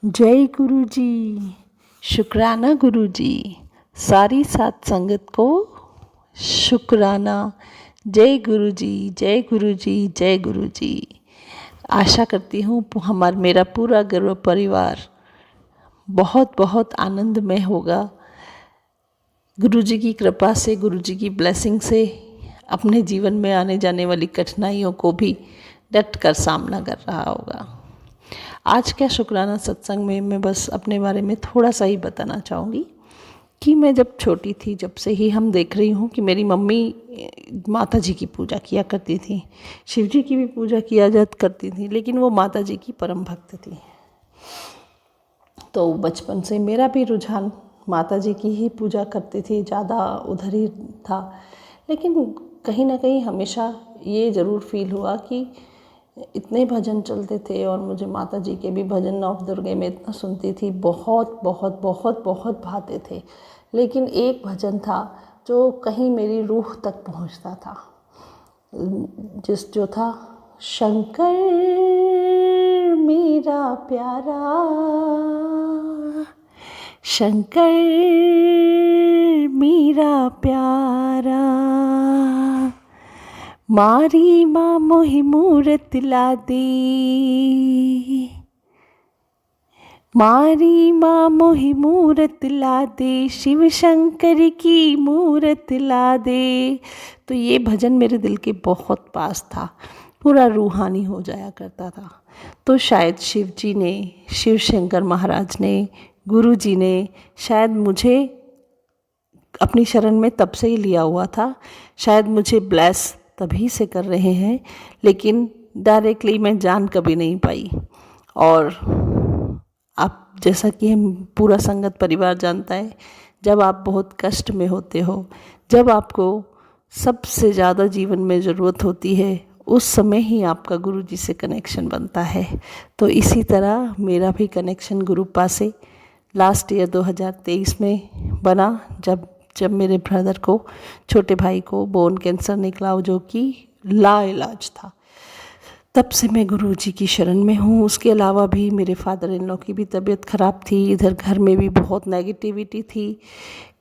जय गुरु जी। शुक्राना गुरु जी। सारी सात संगत को शुक्राना। जय गुरु जी, जय गुरु जी, जय गुरु जी। आशा करती हूँ मेरा पूरा गुरु परिवार बहुत बहुत आनंदमय होगा। गुरु जी की कृपा से, गुरु जी की ब्लेसिंग से अपने जीवन में आने जाने वाली कठिनाइयों को भी डट कर सामना कर रहा होगा। आज क्या शुक्राना सत्संग में मैं बस अपने बारे में थोड़ा सा ही बताना चाहूँगी कि मैं जब छोटी थी, जब से ही हम देख रही हूँ कि मेरी मम्मी माता जी की पूजा किया करती थी, शिव जी की भी पूजा किया जा करती थी, लेकिन वो माता जी की परम भक्त थी। तो बचपन से मेरा भी रुझान माता जी की ही पूजा करती थी, ज़्यादा उधर ही था। लेकिन कहीं ना कहीं हमेशा ये ज़रूर फील हुआ कि इतने भजन चलते थे और मुझे माता जी के भी भजन नव दुर्गे में इतना सुनती थी, बहुत बहुत बहुत बहुत भाते थे। लेकिन एक भजन था जो कहीं मेरी रूह तक पहुंचता था, जो था शंकर मेरा प्यारा, शंकर मेरा प्यारा, मारी माँ मोहि मूरत ला दे, मारी माँ मोहि मूरत ला दे, शिव शंकर की मूरत ला दे। तो ये भजन मेरे दिल के बहुत पास था, पूरा रूहानी हो जाया करता था। तो शायद शिव जी ने, शिव शंकर महाराज ने, गुरु जी ने शायद मुझे अपनी शरण में तब से ही लिया हुआ था। शायद मुझे ब्लेस तभी से कर रहे हैं, लेकिन डायरेक्टली मैं जान कभी नहीं पाई। और आप जैसा कि हम पूरा संगत परिवार जानता है, जब आप बहुत कष्ट में होते हो, जब आपको सबसे ज़्यादा जीवन में ज़रूरत होती है, उस समय ही आपका गुरु जी से कनेक्शन बनता है। तो इसी तरह मेरा भी कनेक्शन गुरुपा से लास्ट ईयर 2023 में बना, जब मेरे ब्रदर को, छोटे भाई को बोन कैंसर निकला, जो कि लाइलाज था। तब से मैं गुरु जी की शरण में हूँ। उसके अलावा भी मेरे फादर इन लॉ की भी तबीयत ख़राब थी, इधर घर में भी बहुत नेगेटिविटी थी।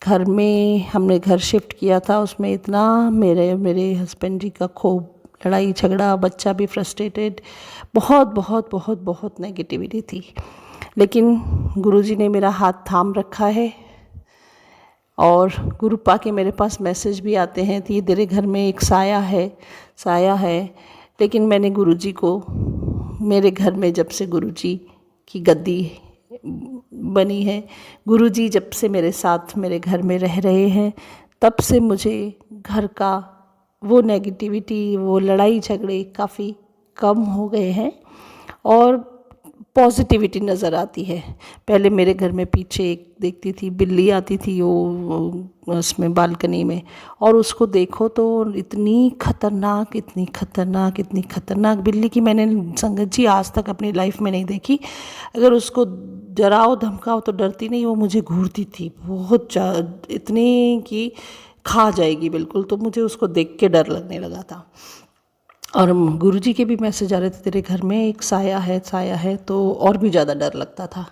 घर में हमने घर शिफ्ट किया था, उसमें इतना मेरे हस्बैंड जी का खूब लड़ाई झगड़ा, बच्चा भी फ्रस्ट्रेटेड, बहुत बहुत बहुत बहुत नेगेटिविटी थी। लेकिन गुरु जी ने मेरा हाथ थाम रखा है और गुरुपा के मेरे पास मैसेज भी आते हैं कि तेरे घर में एक साया है। लेकिन मैंने गुरुजी को, मेरे घर में जब से गुरुजी की गद्दी बनी है, गुरुजी जब से मेरे साथ मेरे घर में रह रहे हैं, तब से मुझे घर का वो नेगेटिविटी, वो लड़ाई झगड़े काफ़ी कम हो गए हैं और पॉजिटिविटी नज़र आती है। पहले मेरे घर में पीछे एक देखती थी बिल्ली आती थी, वो उसमें बालकनी में, और उसको देखो तो इतनी खतरनाक, इतनी खतरनाक, इतनी खतरनाक बिल्ली की मैंने संगत जी आज तक अपनी लाइफ में नहीं देखी। अगर उसको डराओ धमकाओ तो डरती नहीं, वो मुझे घूरती थी बहुत, इतनी कि खा जाएगी बिल्कुल। तो मुझे उसको देख के डर लगने लगा था। और गुरुजी के भी मैसेज आ रहे थे, तेरे घर में एक साया है, तो और भी ज़्यादा डर लगता था।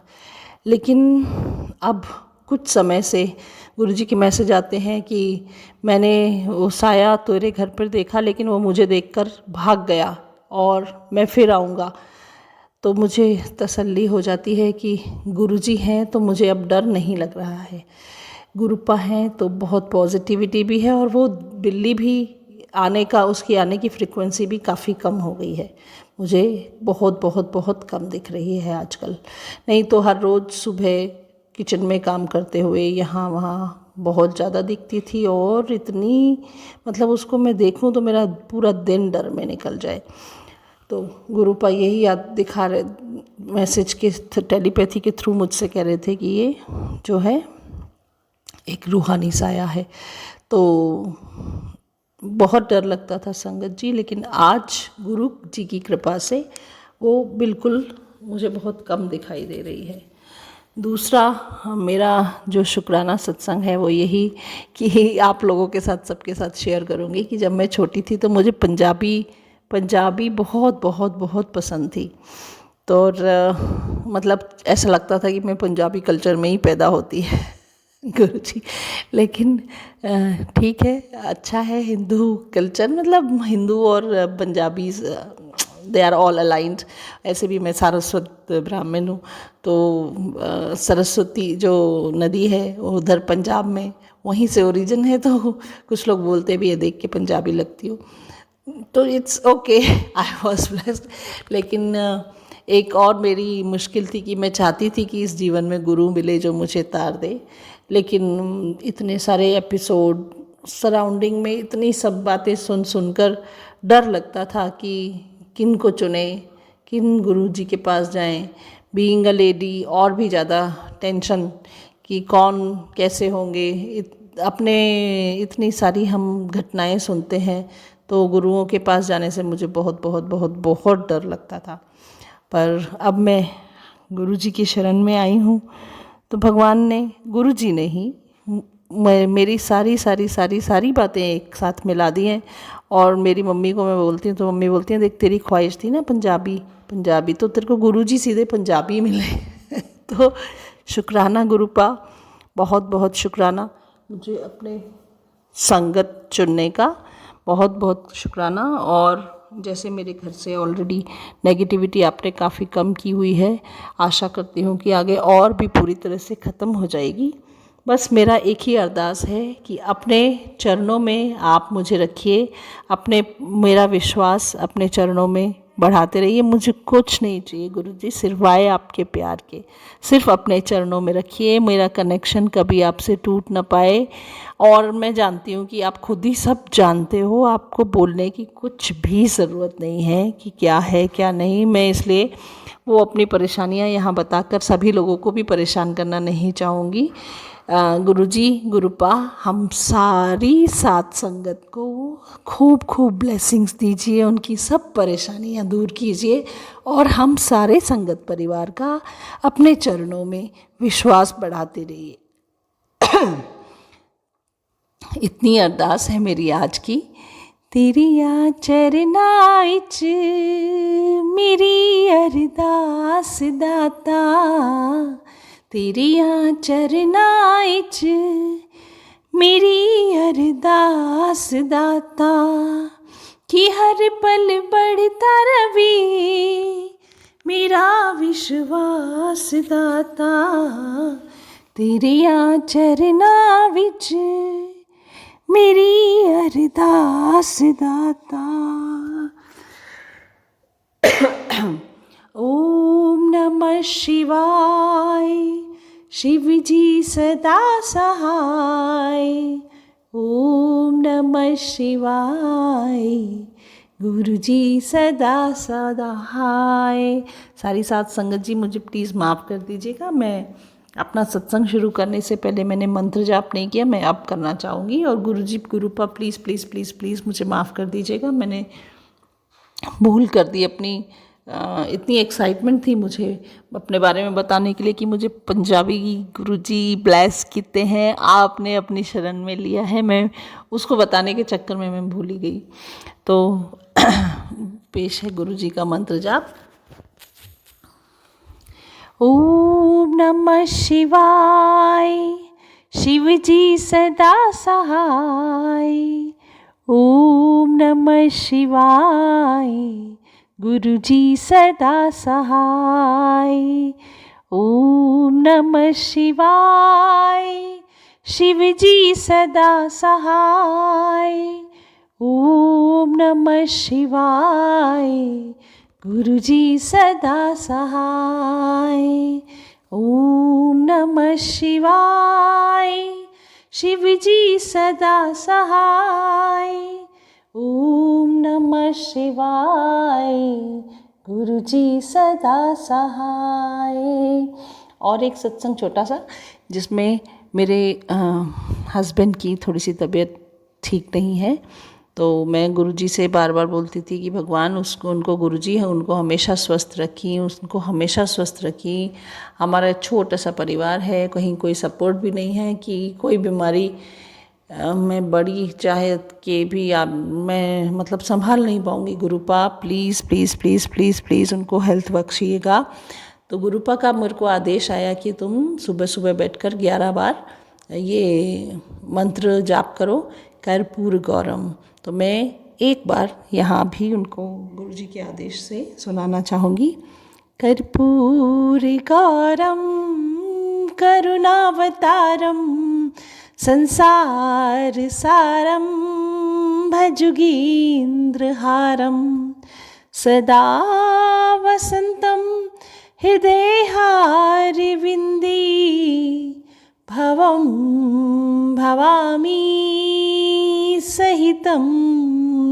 लेकिन अब कुछ समय से गुरुजी के मैसेज आते हैं कि मैंने वो साया तेरे घर पर देखा, लेकिन वो मुझे देखकर भाग गया और मैं फिर आऊँगा। तो मुझे तसल्ली हो जाती है कि गुरुजी हैं तो मुझे अब डर नहीं लग रहा है। गुरुपा हैं तो बहुत पॉजिटिविटी भी है, और वो बिल्ली भी उसकी आने की फ्रिक्वेंसी भी काफ़ी कम हो गई है। मुझे बहुत बहुत बहुत कम दिख रही है आजकल। नहीं तो हर रोज़ सुबह किचन में काम करते हुए यहाँ वहाँ बहुत ज़्यादा दिखती थी, और इतनी, मतलब उसको मैं देखूँ तो मेरा पूरा दिन डर में निकल जाए। तो गुरुपा यही याद दिखा रहे, मैसेज के टेलीपैथी के थ्रू मुझसे कह रहे थे कि ये जो है एक रूहानी साया है। तो बहुत डर लगता था संगत जी, लेकिन आज गुरु जी की कृपा से वो बिल्कुल मुझे बहुत कम दिखाई दे रही है। दूसरा मेरा जो शुक्राना सत्संग है वो यही कि आप लोगों के साथ, सबके साथ शेयर करूँगी कि जब मैं छोटी थी तो मुझे पंजाबी बहुत बहुत बहुत पसंद थी। तो मतलब ऐसा लगता था कि मैं पंजाबी कल्चर में ही पैदा होती है गुरुजी। लेकिन ठीक है, अच्छा है हिंदू कल्चर, मतलब हिंदू और Punjabi they are all aligned. ऐसे भी मैं सारस्वत ब्राह्मण हूँ, तो सरस्वती जो नदी है वो उधर पंजाब में वहीं से ओरिजिन है, तो कुछ लोग बोलते भी है देख के पंजाबी लगती हो, तो it's okay, I was blessed. लेकिन एक और मेरी मुश्किल थी कि मैं चाहती थी कि इस जीवन में गुरु मिले जो मुझे तार दे, लेकिन इतने सारे एपिसोड सराउंडिंग में इतनी सब बातें सुन सुनकर डर लगता था कि किन को चुने, किन गुरु जी के पास जाएं। बीइंग अ लेडी और भी ज़्यादा टेंशन कि कौन कैसे होंगे, अपने इतनी सारी हम घटनाएं सुनते हैं, तो गुरुओं के पास जाने से मुझे बहुत बहुत बहुत बहुत डर लगता था। पर अब मैं गुरु जी की शरण में आई हूँ, तो भगवान ने, गुरु जी ने ही मेरी सारी सारी सारी सारी बातें एक साथ मिला दी हैं। और मेरी मम्मी को मैं बोलती हूँ तो मम्मी बोलती हैं देख तेरी ख्वाहिश थी ना पंजाबी पंजाबी, तो तेरे को गुरु जी सीधे पंजाबी मिले तो शुक्राना गुरुपा, बहुत बहुत शुक्राना मुझे अपने संगत चुनने का, बहुत बहुत शुक्राना। और जैसे मेरे घर से ऑलरेडी नेगेटिविटी आपने काफ़ी कम की हुई है, आशा करती हूँ कि आगे और भी पूरी तरह से ख़त्म हो जाएगी। बस मेरा एक ही अरदास है कि अपने चरणों में आप मुझे रखिए, मेरा विश्वास अपने चरणों में बढ़ाते रहिए। मुझे कुछ नहीं चाहिए गुरुजी, सिवाय आपके प्यार के, सिर्फ अपने चरणों में रखिए। मेरा कनेक्शन कभी आपसे टूट ना पाए। और मैं जानती हूँ कि आप खुद ही सब जानते हो, आपको बोलने की कुछ भी ज़रूरत नहीं है कि क्या है क्या नहीं। मैं इसलिए वो अपनी परेशानियाँ यहाँ बताकर सभी लोगों को भी परेशान करना नहीं चाहूँगी। गुरुजी, गुरुपा, हम सारी सात संगत को खूब खूब ब्लेसिंग्स दीजिए, उनकी सब परेशानियाँ दूर कीजिए, और हम सारे संगत परिवार का अपने चरणों में विश्वास बढ़ाते रहिए। इतनी अरदास है मेरी आज की। तेरिया चरना इच मेरी अरदास दाता, तेरिया चरना इच मेरी अरदास दाता, कि हर पल बढ़ता रवे मेरा विश्वास दाता, तेरिया चरना विच मेरी अरदास दाता। ओम नमः शिवाय, शिव जी सदा सहाय। ओम नमः शिवाय, गुरु जी सदा सहाय। सारी सात संगत जी मुझे प्लीज़ माफ़ कर दीजिएगा, मैं अपना सत्संग शुरू करने से पहले मैंने मंत्र जाप नहीं किया, मैं अब करना चाहूँगी। और गुरुजी, गुरुपा, प्लीज़ प्लीज़ प्लीज़ प्लीज़ मुझे माफ़ कर दीजिएगा, मैंने भूल कर दी अपनी। इतनी एक्साइटमेंट थी मुझे अपने बारे में बताने के लिए कि मुझे पंजाबी गुरुजी ब्लेस कितने हैं, आपने अपनी शरण में लिया है, मैं उसको बताने के चक्कर में मैं भूल ही गई। तो पेश है गुरुजी का मंत्र जाप। ओम नमः शिवाय, शिव जी सदा सहाय। ओम नमः शिवाय, गुरु जी सदा सहाय। ओम नमः शिवाय, शिव जी सदा सहाय। ओम नमः शिवाय, गुरु जी सदा सहाय। ओम नमः शिवाय, शिव जी सदा सहाय। ओम नमः शिवाय, गुरु जी सदा सहाय। और एक सत्संग छोटा सा, जिसमें मेरे हस्बैंड की थोड़ी सी तबीयत ठीक नहीं है, तो मैं गुरुजी से बार बार बोलती थी कि भगवान उनको गुरुजी है, उनको हमेशा स्वस्थ रखी, उनको हमेशा स्वस्थ रखी। हमारा छोटा सा परिवार है, कहीं कोई सपोर्ट भी नहीं है कि कोई बीमारी मैं बड़ी चाहे के भी आप मैं मतलब संभाल नहीं पाऊँगी। Gurupa please please please please please उनको हेल्थ बख्शिएगा। तो गुरुपा का मेरे को आदेश आया कि तुम सुबह सुबह बैठकर 11 बार ये मंत्र जाप करो, कर्पूर गौरम। तो मैं एक बार यहाँ भी उनको गुरुजी के आदेश से सुनाना चाहूँगी। कर्पूर गौरम करुणावतारम संसार सारम भजुगीन्द्रहारम सदा वसंतम हृदयहारिविन्दी भवं भवामी सहितं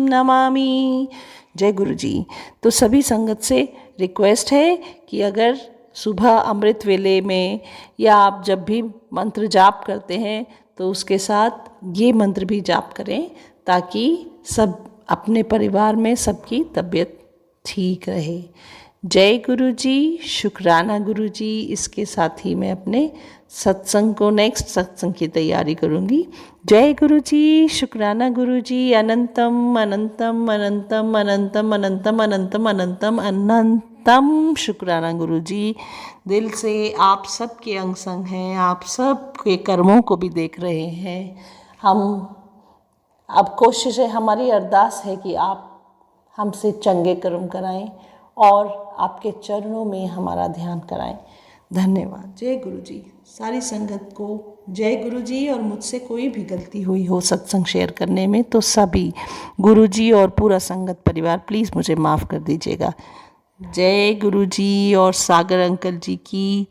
नमामि। जय गुरु जी। तो सभी संगत से रिक्वेस्ट है कि अगर सुबह अमृत वेले में या आप जब भी मंत्र जाप करते हैं तो उसके साथ ये मंत्र भी जाप करें, ताकि सब अपने परिवार में सबकी तबीयत ठीक रहे। जय गुरु जी, शुक्राना गुरु जी। इसके साथ ही मैं अपने सत्संग को नेक्स्ट सत्संग की तैयारी करूँगी। जय गुरु जी, शुक्राना गुरु जी। अनंतम अनंतम अनंतम अनंतम अनंतम अनंतम अनंतम अनंतम शुक्राना गुरु जी। दिल से आप सब के अंग संग हैं, आप सब के कर्मों को भी देख रहे हैं। हम अब कोशिश है, हमारी अरदास है कि आप हमसे चंगे कर्म कराएं और आपके चरणों में हमारा ध्यान कराएं। धन्यवाद। जय गुरु जी। सारी संगत को जय गुरु जी। और मुझसे कोई भी गलती हुई हो सत्संग शेयर करने में तो सभी गुरु जी और पूरा संगत परिवार प्लीज़ मुझे माफ़ कर दीजिएगा। जय गुरु जी। और सागर अंकल जी की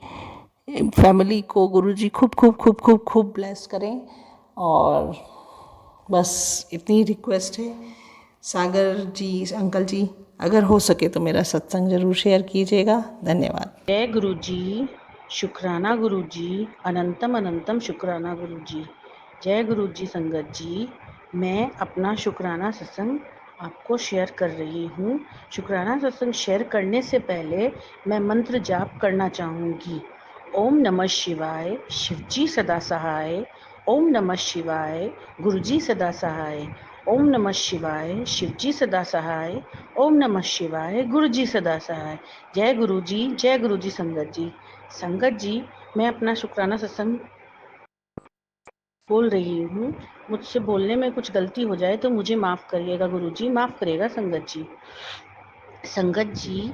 फैमिली को गुरु जी खूब खूब खूब खूब खूब ब्लेस करें। और बस इतनी रिक्वेस्ट है, सागर जी अंकल जी अगर हो सके तो मेरा सत्संग ज़रूर शेयर कीजिएगा। धन्यवाद। जय गुरु जी, शुक्राना गुरु जी, अनंतम अनंतम शुक्राना गुरु जी। जय गुरु जी संगत जी। मैं अपना शुक्राना सत्संग आपको शेयर कर रही हूँ। शुक्राना सत्संग शेयर करने से पहले मैं मंत्र जाप करना चाहूँगी। ओम नमः शिवाय, शिवजी सदा सहाय। ओम नमः शिवाय, गुरुजी सदा सहाय। ओम नमः शिवाय, शिवजी सदा सहाय। ओम नमः शिवाय, गुरुजी सदा सहाय। जय गुरु जी, जय गुरु जी संगत जी। संगत जी, मैं अपना शुक्राना सत्संग बोल रही हूँ। मुझसे बोलने में कुछ गलती हो जाए तो मुझे माफ़ करिएगा गुरु जी, माफ़ करिएगा संगत जी। संगत जी,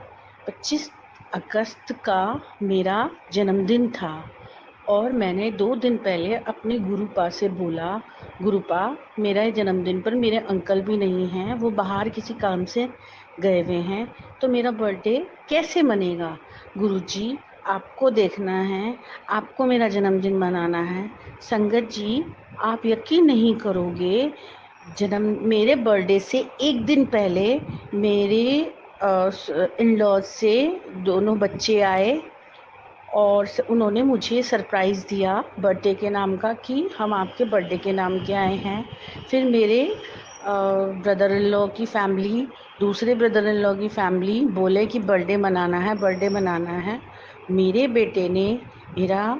25 अगस्त का मेरा जन्मदिन था और मैंने 2 दिन पहले अपने गुरुपा से बोला, गुरुपा मेरा जन्मदिन पर मेरे अंकल भी नहीं हैं, वो बाहर किसी काम से गए हुए हैं, तो मेरा बर्थडे कैसे मनेगा? गुरुजी आपको देखना है, आपको मेरा जन्मदिन मनाना है। संगत जी, आप यकीन नहीं करोगे, मेरे बर्थडे से एक दिन पहले मेरे इन लॉज से दोनों बच्चे आए और उन्होंने मुझे सरप्राइज़ दिया बर्थडे के नाम का कि हम आपके बर्थडे के नाम के आए हैं। फिर मेरे ब्रदर इन लॉ की फैमिली, दूसरे ब्रदर इन लॉ की फैमिली बोले कि बर्थडे मनाना है, बर्थडे मनाना है। मेरे बेटे ने मेरा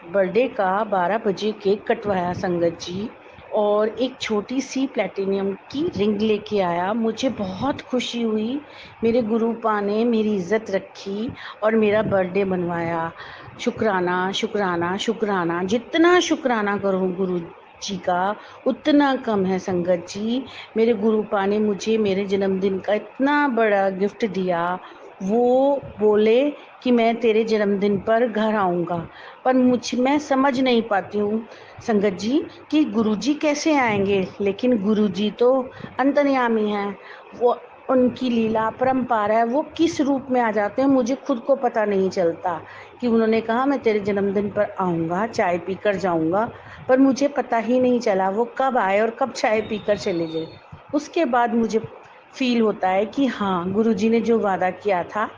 बर्थडे का 12 बजे केक कटवाया संगत जी, और एक छोटी सी प्लैटिनियम की रिंग लेके आया। मुझे बहुत खुशी हुई। मेरे गुरुपा ने मेरी इज़्ज़त रखी और मेरा बर्थडे मनवाया। शुक्राना शुक्राना शुक्राना, जितना शुक्राना करूँ गुरु जी का उतना कम है संगत जी। मेरे गुरुपा ने मुझे मेरे जन्मदिन का इतना बड़ा गिफ्ट दिया। वो बोले कि मैं तेरे जन्मदिन पर घर आऊँगा, पर मैं समझ नहीं पाती हूँ संगत जी कि गुरुजी कैसे आएंगे, लेकिन गुरुजी तो अंतर्यामी हैं। वो उनकी लीला परंपार है, वो किस रूप में आ जाते हैं मुझे खुद को पता नहीं चलता। कि उन्होंने कहा मैं तेरे जन्मदिन पर आऊँगा, चाय पीकर जाऊँगा, पर मुझे पता ही नहीं चला वो कब आए और कब चाय पीकर चले गए। उसके बाद मुझे फील होता है कि हाँ, गुरुजी ने जो वादा किया था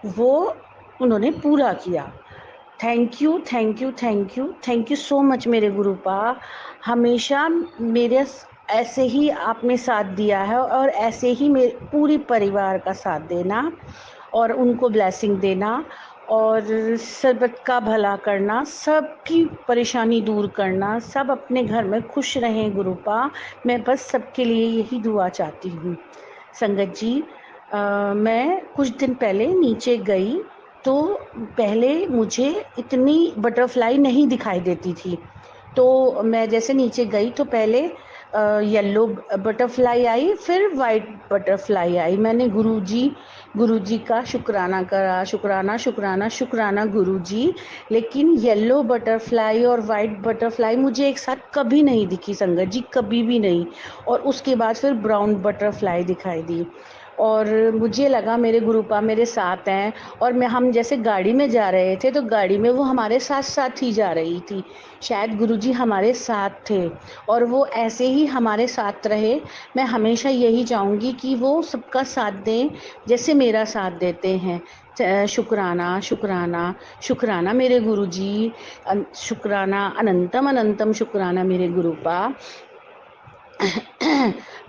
वो उन्होंने पूरा किया। Thank you thank you thank you thank you so much मेरे गुरुपा। हमेशा मेरे ऐसे ही आपने साथ दिया है और ऐसे ही मेरे पूरी परिवार का साथ देना और उनको ब्लेसिंग देना और सरबत का भला करना, सबकी परेशानी दूर करना, सब अपने घर में खुश रहें गुरुपा। मैं बस सबके लिए यही दुआ चाहती हूँ। संगत जी, मैं कुछ दिन पहले नीचे गई तो पहले मुझे इतनी बटरफ्लाई नहीं दिखाई देती थी। तो मैं जैसे नीचे गई तो पहले येलो बटरफ्लाई आई, फिर वाइट बटरफ्लाई आई। मैंने गुरुजी का शुक्राना करा, शुक्राना शुक्राना शुक्राना गुरुजी। लेकिन येलो बटरफ्लाई और वाइट बटरफ्लाई मुझे एक साथ कभी नहीं दिखी संगत जी, कभी भी नहीं। और उसके बाद फिर ब्राउन बटरफ्लाई दिखाई दी और मुझे लगा मेरे गुरुपा मेरे साथ हैं। और हम जैसे गाड़ी में जा रहे थे तो गाड़ी में वो हमारे साथ साथ ही जा रही थी। शायद गुरुजी हमारे साथ थे और वो ऐसे ही हमारे साथ रहे। मैं हमेशा यही चाहूँगी कि वो सबका साथ दें जैसे मेरा साथ देते हैं। शुक्राना शुक्राना शुक्राना मेरे गुरुजी, शुक्राना अनंतम अनंतम शुक्राना मेरे गुरुपा।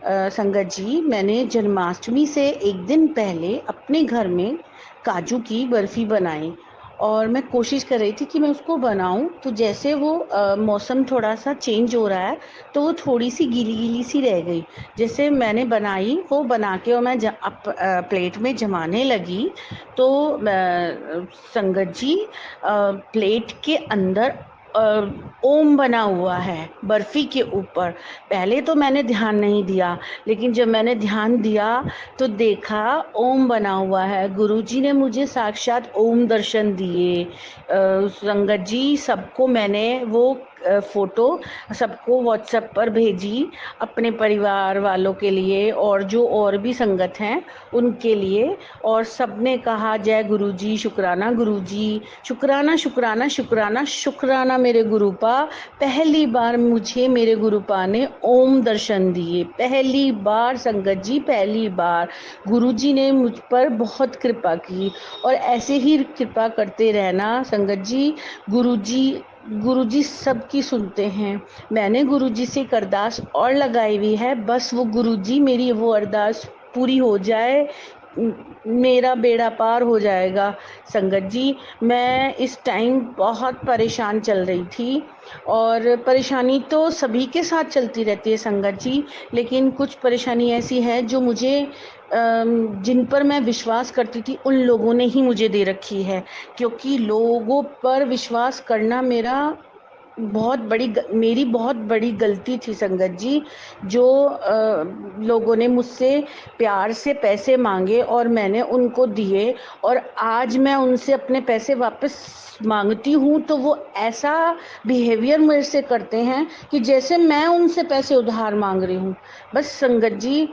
संगत जी, मैंने जन्माष्टमी से एक दिन पहले अपने घर में काजू की बर्फ़ी बनाई और मैं कोशिश कर रही थी कि मैं उसको बनाऊं। तो जैसे वो मौसम थोड़ा सा चेंज हो रहा है तो वो थोड़ी सी गीली गीली सी रह गई। जैसे मैंने बनाई वो बना के और मैं प्लेट में जमाने लगी तो संगत जी, प्लेट के अंदर ओम बना हुआ है बर्फ़ी के ऊपर। पहले तो मैंने ध्यान नहीं दिया, लेकिन जब मैंने ध्यान दिया तो देखा ओम बना हुआ है। गुरुजी ने मुझे साक्षात ओम दर्शन दिए। संगत जी, सबको मैंने वो फ़ोटो सबको व्हाट्सएप पर भेजी, अपने परिवार वालों के लिए और जो और भी संगत हैं उनके लिए। और सबने कहा जय गुरुजी, शुक्राना गुरुजी, शुक्राना शुक्राना शुक्राना शुक्राना मेरे गुरुपा। पहली बार मुझे मेरे गुरुपा ने ओम दर्शन दिए, पहली बार संगत जी, पहली बार। गुरुजी ने मुझ पर बहुत कृपा की और ऐसे ही कृपा करते रहना संगत जी। गुरुजी सबकी सुनते हैं। मैंने गुरुजी से एक अरदास और लगाई हुई है, बस वो गुरुजी मेरी वो अरदास पूरी हो जाए, मेरा बेड़ा पार हो जाएगा। संगत जी, मैं इस टाइम बहुत परेशान चल रही थी और परेशानी तो सभी के साथ चलती रहती है संगत जी, लेकिन कुछ परेशानी ऐसी है जो मुझे जिन पर मैं विश्वास करती थी उन लोगों ने ही मुझे दे रखी है। क्योंकि लोगों पर विश्वास करना मेरी बहुत बड़ी गलती थी संगत जी। जो लोगों ने मुझसे प्यार से पैसे मांगे और मैंने उनको दिए और आज मैं उनसे अपने पैसे वापस मांगती हूँ तो वो ऐसा बिहेवियर मेरे से करते हैं कि जैसे मैं उनसे पैसे उधार मांग रही हूँ। बस संगत जी,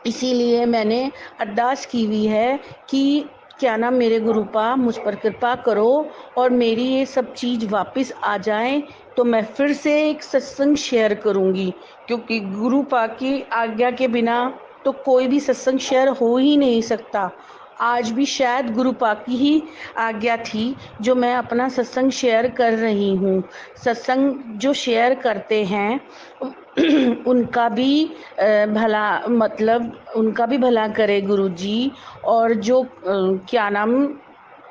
इसीलिए मैंने अरदास की हुई है कि क्या नाम मेरे गुरुपा मुझ पर कृपा करो और मेरी ये सब चीज़ वापस आ जाए तो मैं फिर से एक सत्संग शेयर करूँगी। क्योंकि गुरुपा की आज्ञा के बिना तो कोई भी सत्संग शेयर हो ही नहीं सकता। आज भी शायद गुरुपा की ही आज्ञा थी जो मैं अपना सत्संग शेयर कर रही हूँ। सत्संग जो शेयर करते हैं उनका भी भला, मतलब उनका भी भला करे गुरुजी। और जो क्या नाम,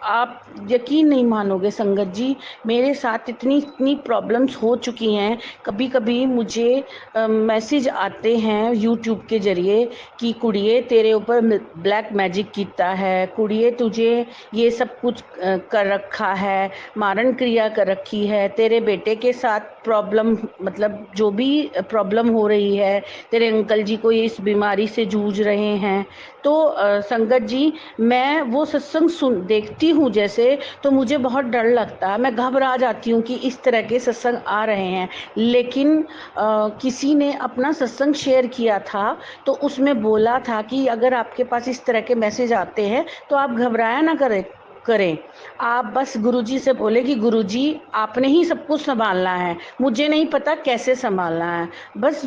आप यकीन नहीं मानोगे संगत जी, मेरे साथ इतनी प्रॉब्लम्स हो चुकी हैं। कभी कभी मुझे मैसेज आते हैं यूट्यूब के ज़रिए कि कुड़िए तेरे ऊपर ब्लैक मैजिक कीता है, कुड़िए तुझे ये सब कुछ कर रखा है, मारण क्रिया कर रखी है, तेरे बेटे के साथ प्रॉब्लम, मतलब जो भी प्रॉब्लम हो रही है, तेरे अंकल जी को इस बीमारी से जूझ रहे हैं। तो संगत जी, मैं वो सत्संग देखती हूँ जैसे, तो मुझे बहुत डर लगता है, मैं घबरा जाती हूँ कि इस तरह के सत्संग आ रहे हैं। लेकिन किसी ने अपना सत्संग शेयर किया था तो उसमें बोला था कि अगर आपके पास इस तरह के मैसेज आते हैं तो आप घबराया ना करें। आप बस गुरुजी से बोले कि गुरुजी आपने ही सब कुछ संभालना है, मुझे नहीं पता कैसे संभालना है। बस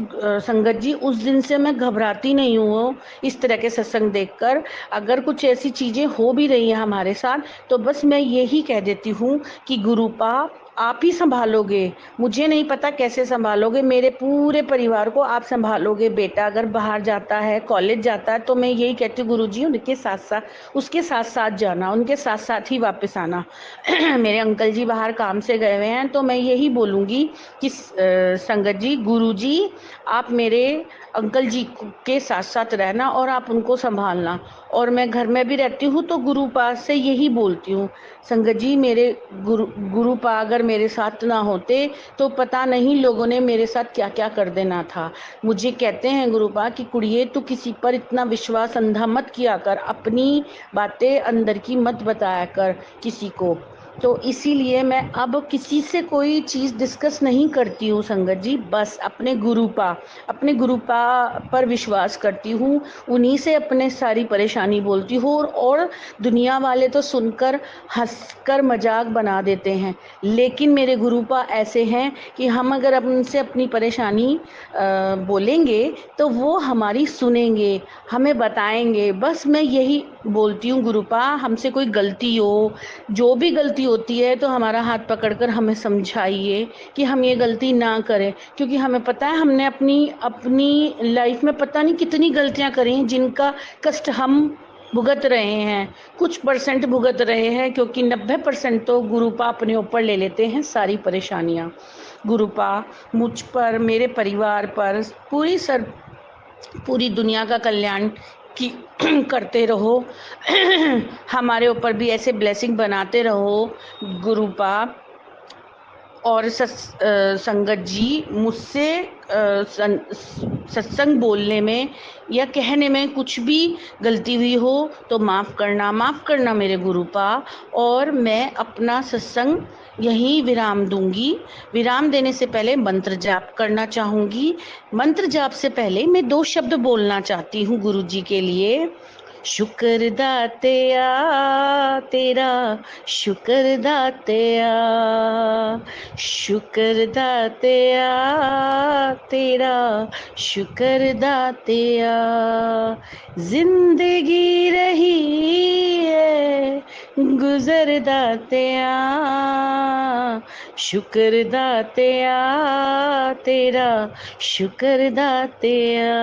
संगत जी, उस दिन से मैं घबराती नहीं हूँ इस तरह के सत्संग देखकर। अगर कुछ ऐसी चीज़ें हो भी रही हैं हमारे साथ तो बस मैं यही कह देती हूँ कि गुरुपा आप ही संभालोगे, मुझे नहीं पता कैसे संभालोगे, मेरे पूरे परिवार को आप संभालोगे। बेटा अगर बाहर जाता है, कॉलेज जाता है, तो मैं यही कहती हूँ गुरुजी उनके साथ साथ, उसके साथ साथ जाना, उनके साथ साथ ही वापस आना। मेरे अंकल जी बाहर काम से गए हुए हैं, तो मैं यही बोलूँगी कि संगत जी, गुरुजी आप मेरे अंकल जी के साथ साथ रहना और आप उनको संभालना। और मैं घर में भी रहती हूँ तो गुरु पास से यही बोलती हूँ, संगत जी मेरे गुरु पा अगर मेरे साथ ना होते तो पता नहीं लोगों ने मेरे साथ क्या क्या कर देना था। मुझे कहते हैं गुरु पा कि कुड़िए तू किसी पर इतना विश्वास अंधा मत किया कर, अपनी बातें अंदर की मत बताया कर किसी को। तो इसीलिए मैं अब किसी से कोई चीज़ डिस्कस नहीं करती हूँ संगत जी, बस अपने गुरु पा पर विश्वास करती हूँ, उन्हीं से अपने सारी परेशानी बोलती हूँ। और दुनिया वाले तो सुनकर हंसकर मजाक बना देते हैं, लेकिन मेरे गुरुपा ऐसे हैं कि हम अगर उनसे अपनी परेशानी बोलेंगे तो वो हमारी सुनेंगे, हमें बताएंगे। बस मैं यही बोलती हूँ गुरुपा, हमसे कोई गलती हो, जो भी गलती होती है तो हमारा हाथ पकड़कर हमें समझाइए कि हम ये गलती ना करें, क्योंकि हमें पता है हमने अपनी अपनी लाइफ में पता नहीं कितनी गलतियां करी हैं जिनका कष्ट हम भुगत रहे हैं। कुछ परसेंट भुगत रहे हैं, क्योंकि 90% तो गुरुपा अपने ऊपर ले लेते हैं सारी परेशानियां। गुरुपा मुझ पर, मेरे परिवार पर, पूरी दुनिया का कल्याण की करते रहो। हमारे ऊपर भी ऐसे ब्लेसिंग बनाते रहो गुरुपा। और संगत जी मुझसे सत्संग बोलने में या कहने में कुछ भी गलती हुई हो तो माफ़ करना मेरे गुरुपा। और मैं अपना सत्संग यहीं विराम दूंगी। विराम देने से पहले मंत्र जाप करना चाहूँगी। मंत्र जाप से पहले मैं 2 शब्द बोलना चाहती हूँ गुरु जी के लिए। शुक्र दातिया तेरा, शुक्र दातिया, शुक्र दातिया तेरा, शुक्र दातिया। जिंदगी रही है गुजर दातिया, शुक्र दातिया तेरा, शुक्र दातिया।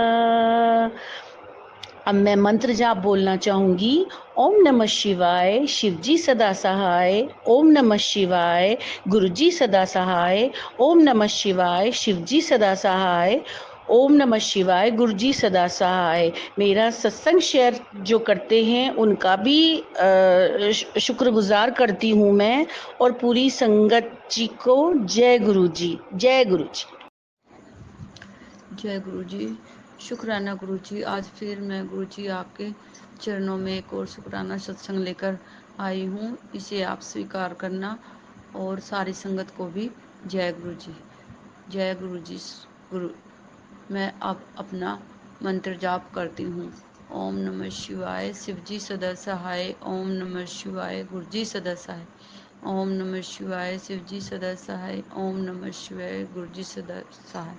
अब मैं मंत्र जाप बोलना चाहूंगी। ओम नमः शिवाय, शिवजी सदा सहाय। ओम नमः शिवाय, गुरुजी सदा सहाय। ओम नमः शिवाय, शिवजी सदा सहाय। ओम नमः शिवाय, गुरुजी सदा सहाय। मेरा सत्संग शेयर जो करते हैं उनका भी शुक्रगुजार करती हूँ मैं। और पूरी संगत जी को जय गुरु जी, जय गुरु जी। जय गुरु जी। शुक्राना गुरु जी। आज फिर मैं गुरु जी आपके चरणों में एक और शुक्राना सत्संग लेकर आई हूँ, इसे आप स्वीकार करना। और सारी संगत को भी जय गुरु जी, जय गुरु जी। गुरु मैं अब अपना मंत्र जाप करती हूँ। ओम नमः शिवाय, शिवजी सदा सहाय। ओम नमः शिवाय, गुरुजी सदा सहाय। ओम नमः शिवाय, शिवजी सदा सहाय। ओम नमः शिवाय, गुरुजी सदा सहाय।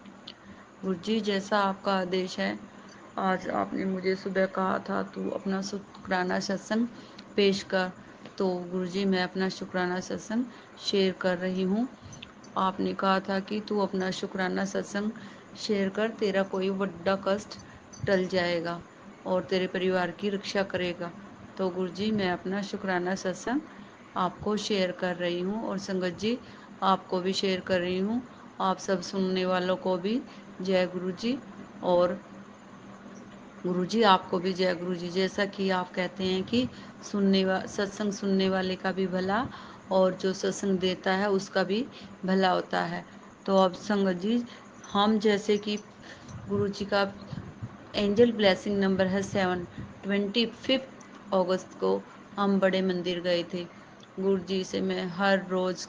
गुरुजी जैसा आपका आदेश है, आज आपने मुझे सुबह कहा था तू अपना शुक्राना सत्संग पेश कर, तो गुरुजी मैं अपना शुक्राना सत्संग शेयर कर रही हूँ। आपने कहा था कि तू अपना शुक्राना सत्संग शेयर कर, तेरा कोई बड़ा कष्ट टल जाएगा और तेरे परिवार की रक्षा करेगा। तो गुरुजी मैं अपना शुक्राना सत्संग आपको शेयर कर रही हूँ और संगत जी आपको भी शेयर कर रही हूँ। आप सब सुनने वालों को भी जय गुरु जी। और गुरु जी आपको भी जय गुरु जी। जैसा कि आप कहते हैं कि सत्संग सुनने वाले का भी भला और जो सत्संग देता है उसका भी भला होता है। तो अब संगत जी हम जैसे कि गुरु जी का एंजल ब्लेसिंग नंबर है 7, 25 अगस्त को हम बड़े मंदिर गए थे। गुरु जी से मैं हर रोज़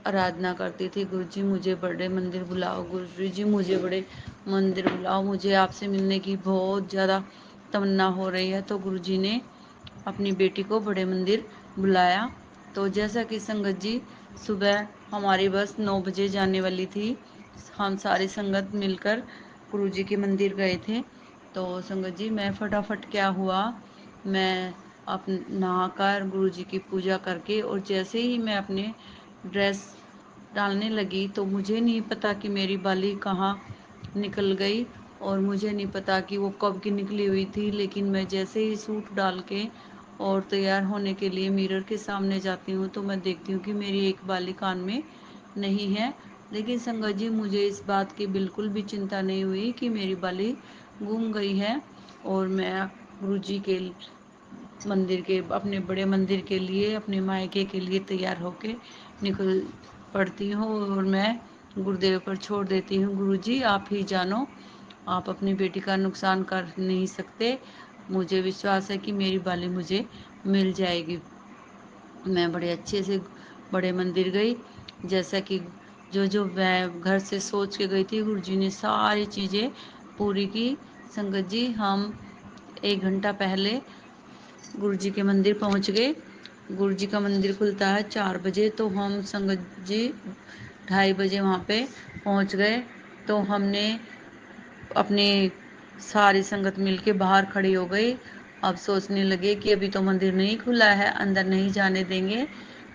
आराधना करती थी, गुरु जी मुझे बड़े मंदिर बुलाओ, गुरु जी मुझे बड़े मंदिर बुलाओ, मुझे आपसे मिलने की बहुत ज़्यादा तमन्ना हो रही है। तो गुरु जी ने अपनी बेटी को बड़े मंदिर बुलाया। तो जैसा कि संगत जी सुबह हमारी बस 9 बजे जाने वाली थी, हम सारी संगत मिलकर गुरु जी के मंदिर गए थे। तो संगत जी मैं फटाफट क्या हुआ, मैं नहाकर गुरु जी की पूजा करके और जैसे ही मैं अपने ड्रेस डालने लगी तो मुझे नहीं पता कि मेरी बाली कहाँ निकल गई, और मुझे नहीं पता कि वो कब की निकली हुई थी। लेकिन मैं जैसे ही सूट डाल के और तैयार होने के लिए मिरर के सामने जाती हूँ तो मैं देखती हूँ कि मेरी एक बाली कान में नहीं है। लेकिन संगत जी, मुझे इस बात की बिल्कुल भी चिंता नहीं हुई कि मेरी बाली गुम गई है। और मैं गुरु जी के मंदिर के, अपने बड़े मंदिर के लिए, अपने मायके के लिए तैयार होके निकल पड़ती हूँ और मैं गुरुदेव पर छोड़ देती हूँ। गुरु जी आप ही जानो, आप अपनी बेटी का नुकसान कर नहीं सकते। मुझे विश्वास है कि मेरी बाली मुझे मिल जाएगी। मैं बड़े अच्छे से बड़े मंदिर गई, जैसा कि जो जो मैं घर से सोच के गई थी, गुरु जी ने सारी चीज़ें पूरी की। संगत जी, हम 1 घंटा पहले गुरु जी के मंदिर पहुंच गए। गुरु जी का मंदिर खुलता है 4 बजे, तो हम संगत जी 2:30 बजे वहाँ पे पहुंच गए। तो हमने अपनी सारी संगत मिलके बाहर खड़ी हो गई। अब सोचने लगे कि अभी तो मंदिर नहीं खुला है, अंदर नहीं जाने देंगे।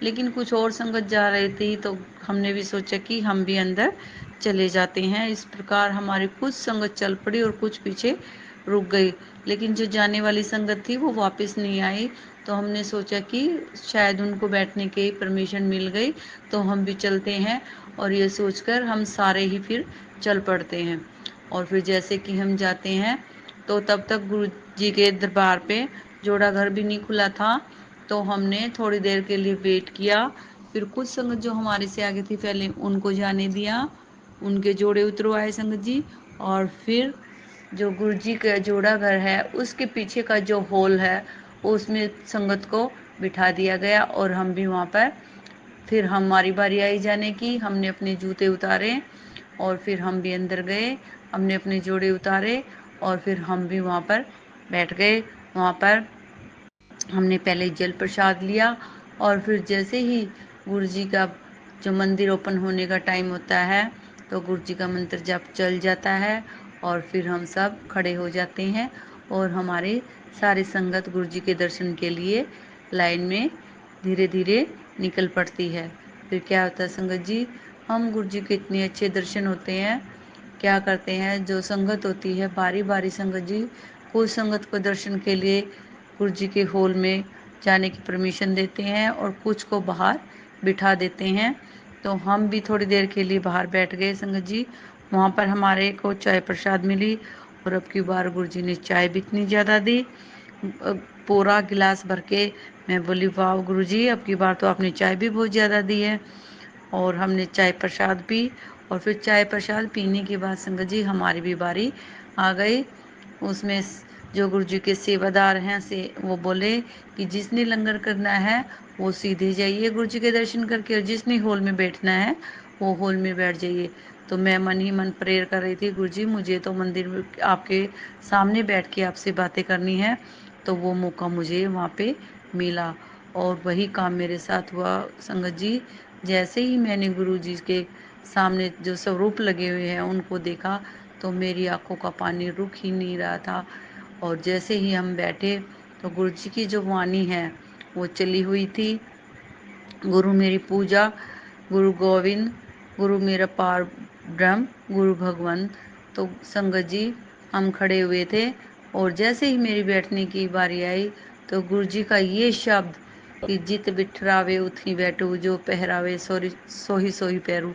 लेकिन कुछ और संगत जा रही थी तो हमने भी सोचा कि हम भी अंदर चले जाते हैं। इस प्रकार हमारी कुछ संगत चल पड़ी और कुछ पीछे रुक गई। लेकिन जो जाने वाली संगत थी वो वापस नहीं आई, तो हमने सोचा कि शायद उनको बैठने की परमिशन मिल गई तो हम भी चलते हैं। और ये सोचकर हम सारे ही फिर चल पड़ते हैं। और फिर जैसे कि हम जाते हैं तो तब तक गुरु जी के दरबार पे जोड़ा घर भी नहीं खुला था। तो हमने थोड़ी देर के लिए वेट किया। फिर कुछ संगत जो हमारे से आगे थी पहले उनको जाने दिया, उनके जोड़े उतरवाए संगत जी। और फिर जो गुरु जी का जोड़ा घर है उसके पीछे का जो हॉल है उसमें संगत को बिठा दिया गया और हम भी वहाँ पर, फिर हमारी बारी आई जाने की। हमने अपने जूते उतारे और फिर हम भी अंदर गए, हमने अपने जोड़े उतारे और फिर हम भी वहाँ पर बैठ गए। वहाँ पर हमने पहले जल प्रसाद लिया और फिर जैसे ही गुरु जी का जो मंदिर ओपन होने का टाइम होता है तो गुरु जी का मंत्र जप चल जाता है और फिर हम सब खड़े हो जाते हैं और हमारी सारी संगत गुरु जी के दर्शन के लिए लाइन में धीरे धीरे निकल पड़ती है। फिर क्या होता है संगत जी, हम गुरु जी के इतने अच्छे दर्शन होते हैं। क्या करते हैं, जो संगत होती है बारी बारी संगत जी, कुछ संगत को दर्शन के लिए गुरु जी के हॉल में जाने की परमिशन देते हैं और कुछ को बाहर बिठा देते हैं। तो हम भी थोड़ी देर के लिए बाहर बैठ गए संगत जी। वहाँ पर हमारे को चाय प्रसाद मिली और अब की बार गुरु जी ने चाय भी इतनी ज़्यादा दी, पूरा गिलास भर के। मैं बोली वाह गुरु जी, अब की बार तो आपने चाय भी बहुत ज़्यादा दी है। और हमने चाय प्रसाद पी और फिर चाय प्रसाद पीने के बाद संगत जी हमारी भी बारी आ गई। उसमें जो गुरु जी के सेवादार हैं से वो बोले कि जिसने लंगर करना है वो सीधे जाइए गुरु जी के दर्शन करके, और जिसने हॉल में बैठना है वो हॉल में बैठ जाइए। तो मैं मन ही मन प्रेयर कर रही थी, गुरु जी मुझे तो मंदिर में आपके सामने बैठ के आपसे बातें करनी है। तो वो मौका मुझे वहाँ पे मिला और वही काम मेरे साथ हुआ संगत जी। जैसे ही मैंने गुरु जी के सामने जो स्वरूप लगे हुए हैं उनको देखा तो मेरी आंखों का पानी रुक ही नहीं रहा था। और जैसे ही हम बैठे तो गुरु जी की जो वाणी है वो चली हुई थी, गुरु मेरी पूजा, गुरु गोविंद, गुरु मेरा पार ब्रह्म, गुरु भगवान। तो संगत जी हम खड़े हुए थे और जैसे ही मेरी बैठने की बारी आई तो गुरु जी का ये शब्द कि जित बिठरावे उठी बैठू, जो पहरावे सोरी सोही सोही पैरू,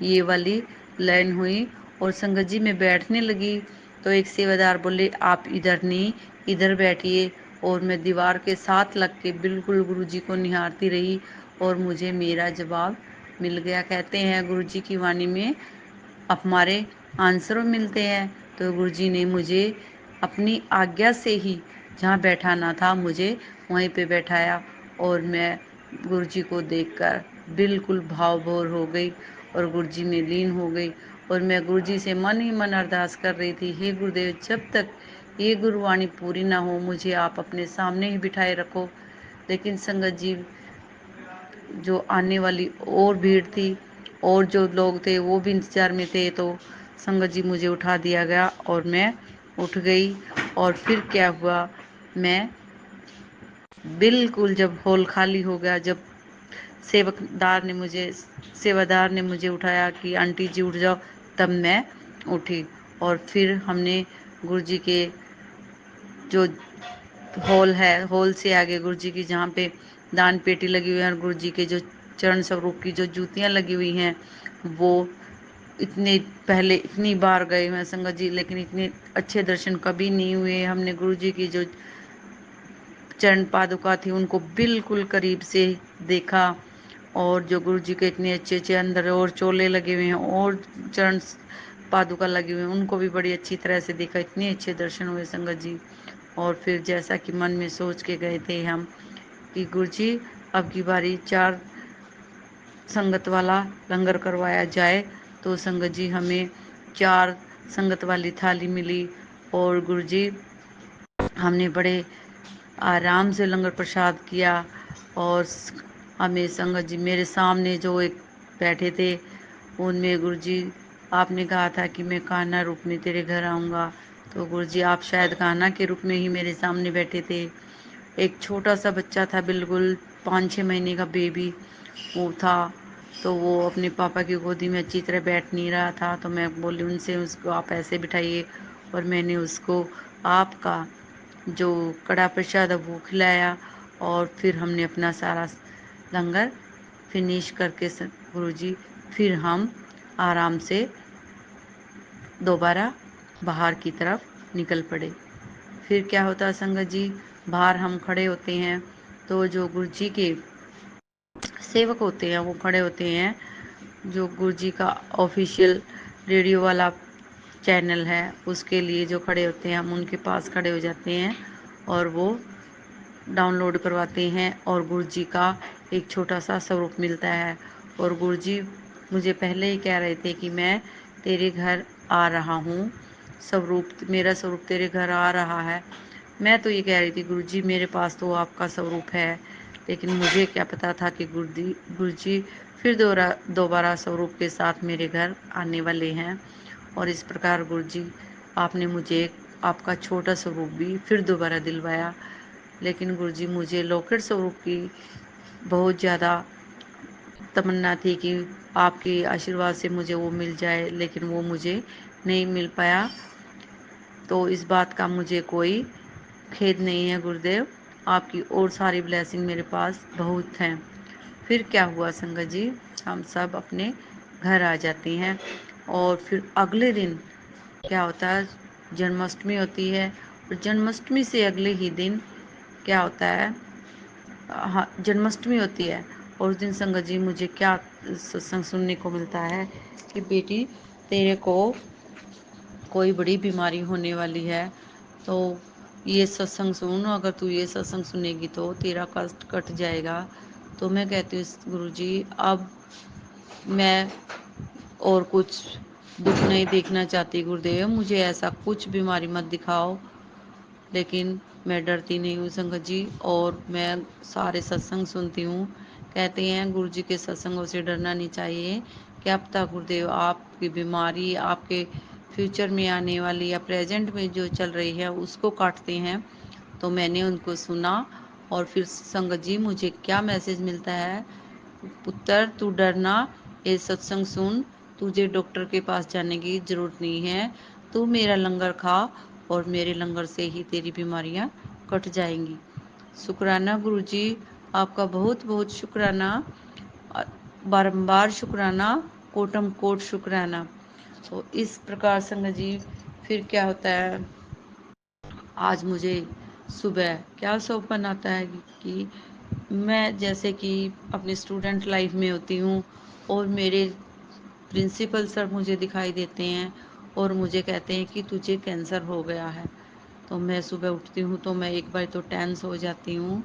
ये वाली लाइन हुई। और संगत जी मैं बैठने लगी तो एक सेवादार बोले आप इधर नहीं, इधर बैठिए। और मैं दीवार के साथ लग के बिल्कुल गुरु जी को निहारती रही और मुझे मेरा जवाब मिल गया। कहते हैं गुरु जी की वाणी में हमारे आंसरों मिलते हैं। तो गुरु जी ने मुझे अपनी आज्ञा से ही जहाँ बैठाना था मुझे वहीं पे बैठाया और मैं गुरु जी को देखकर बिल्कुल भाव भोर हो गई और गुरु जी में लीन हो गई। और मैं गुरु जी से मन ही मन अरदास कर रही थी, हे गुरुदेव जब तक ये गुरुवाणी पूरी ना हो मुझे आप अपने सामने ही बिठाए रखो। लेकिन संगत जी जो आने वाली और भीड़ थी और जो लोग थे वो भी इंतजार में थे, तो संगत जी मुझे उठा दिया गया और मैं उठ गई। और फिर क्या हुआ, मैं बिल्कुल जब हॉल खाली हो गया, जब सेवादार ने मुझे उठाया कि आंटी जी उठ जाओ, तब मैं उठी। और फिर हमने गुरु जी के जो हॉल से आगे गुरु जी की जहाँ पे दान पेटी लगी हुई है और गुरु जी के जो चरण स्वरूप की जो जूतियाँ लगी हुई हैं, वो इतने पहले इतनी बार गए हैं संगत जी, लेकिन इतने अच्छे दर्शन कभी नहीं हुए। हमने गुरु जी की जो चरण पादुका थी उनको बिल्कुल करीब से देखा, और जो गुरु जी के इतने अच्छे अच्छे अंदर और चोले लगे हुए हैं और चरण पादुका लगे हुए हैं, उनको भी बड़ी अच्छी तरह से देखा। इतने अच्छे दर्शन हुए संगत जी। और फिर जैसा कि मन में सोच के गए थे हम कि गुरु जी अब की बारी 4 संगत वाला लंगर करवाया जाए, तो संगत जी हमें 4 संगत वाली थाली मिली। और गुरु जी हमने बड़े आराम से लंगर प्रसाद किया। और हमें संगत जी मेरे सामने जो एक बैठे थे, उनमें गुरु जी आपने कहा था कि मैं कान्हा रूप में तेरे घर आऊँगा, तो गुरु जी आप शायद कान्हा के रूप में ही मेरे सामने बैठे थे। एक छोटा सा बच्चा था, बिल्कुल 5-6 महीने का बेबी वो था, तो वो अपने पापा की गोदी में अच्छी तरह बैठ नहीं रहा था, तो मैं बोली उनसे उसको आप ऐसे बिठाइए, और मैंने उसको आपका जो कड़ा प्रसाद है वो खिलाया। और फिर हमने अपना सारा लंगर फिनिश करके गुरुजी फिर हम आराम से दोबारा बाहर की तरफ निकल पड़े। फिर क्या होता है संगत जी, बाहर हम खड़े होते हैं तो जो गुरुजी के सेवक होते हैं वो खड़े होते हैं, जो गुरुजी का ऑफिशियल रेडियो वाला चैनल है उसके लिए जो खड़े होते हैं, हम उनके पास खड़े हो जाते हैं और वो डाउनलोड करवाते हैं और गुरुजी का एक छोटा सा स्वरूप मिलता है। और गुरुजी मुझे पहले ही कह रहे थे कि मैं तेरे घर आ रहा हूँ, मेरा स्वरूप तेरे घर आ रहा है। मैं तो ये कह रही थी गुरुजी मेरे पास तो आपका स्वरूप है, लेकिन मुझे क्या पता था कि गुरुजी फिर दोबारा स्वरूप के साथ मेरे घर आने वाले हैं। और इस प्रकार गुरुजी आपने मुझे आपका छोटा स्वरूप भी फिर दोबारा दिलवाया। लेकिन गुरुजी मुझे लौकिक स्वरूप की बहुत ज़्यादा तमन्ना थी कि आपके आशीर्वाद से मुझे वो मिल जाए, लेकिन वो मुझे नहीं मिल पाया। तो इस बात का मुझे कोई खेद नहीं है गुरुदेव, आपकी और सारी ब्लेसिंग मेरे पास बहुत हैं। फिर क्या हुआ संगत जी, हम सब अपने घर आ जाते हैं। और फिर अगले दिन क्या होता है, जन्माष्टमी होती है। और जन्माष्टमी से अगले ही दिन क्या होता है, हाँ जन्माष्टमी होती है। और उस दिन संगत जी मुझे क्या सत्संग सुनने को मिलता है कि बेटी तेरे को कोई बड़ी बीमारी होने वाली है, तो ये सत्संग सुन, अगर तू ये सत्संग सुनेगी तो तेरा कष्ट कट जाएगा। तो मैं कहती हूँ गुरुजी अब मैं और कुछ दुख नहीं देखना चाहती गुरुदेव, मुझे ऐसा कुछ बीमारी मत दिखाओ। लेकिन मैं डरती नहीं हूँ संगत जी, और मैं सारे सत्संग सुनती हूँ। कहते हैं गुरु जी के सत्संगों से डरना नहीं चाहिए। क्या पता गुरुदेव आपकी बीमारी आपके फ्यूचर में आने वाली या प्रेजेंट में जो चल रही है उसको काटते हैं। तो मैंने उनको सुना और फिर संगत जी मुझे क्या मैसेज मिलता है, पुत्र तू डरना, ये सत्संग सुन, तुझे डॉक्टर के पास जाने की जरूरत नहीं है, तू मेरा लंगर खा और मेरे लंगर से ही तेरी बीमारियां कट जाएंगी। शुक्राना गुरुजी, आपका बहुत बहुत शुक्राना, बारंबार शुक्राना, कोटम कोट शुक्राना। तो इस प्रकार संगत जी फिर क्या होता है, आज मुझे सुबह क्या सौंपन आता है कि मैं जैसे कि अपनी स्टूडेंट लाइफ में होती हूँ और मेरे प्रिंसिपल सर मुझे दिखाई देते हैं और मुझे कहते हैं कि तुझे कैंसर हो गया है। तो मैं सुबह उठती हूँ तो मैं एक बार तो टेंस हो जाती हूँ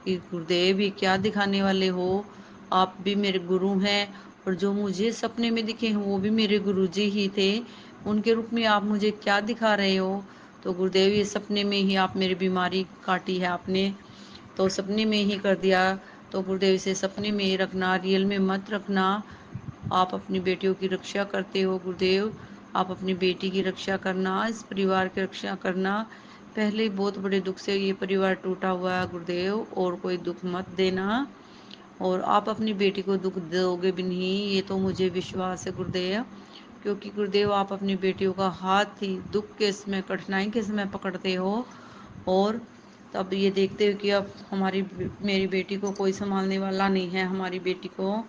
कि गुरुदेव ये क्या दिखाने वाले हो, आप भी मेरे गुरु हैं और जो मुझे सपने में दिखे हैं वो भी मेरे गुरुजी ही थे, उनके रूप में आप मुझे क्या दिखा रहे हो। तो गुरुदेव ये सपने में ही आप मेरी बीमारी काटी है आपने, तो सपने में ही कर दिया। तो गुरुदेव इसे सपने में ही रखना, रियल में मत रखना। आप अपनी बेटियों की रक्षा करते हो गुरुदेव, आप अपनी बेटी की रक्षा करना, इस परिवार की रक्षा करना। पहले बहुत बड़े दुख से ये परिवार टूटा हुआ है गुरुदेव, और कोई दुख मत देना। और आप अपनी बेटी को दुख दोगे भी नहीं, ये तो मुझे विश्वास है गुरुदेव, क्योंकि गुरुदेव आप अपनी बेटियों का हाथ ही दुख के समय, कठिनाई के समय पकड़ते हो, और तब ये देखते हो कि अब मेरी बेटी को कोई संभालने वाला नहीं है, हमारी बेटी को,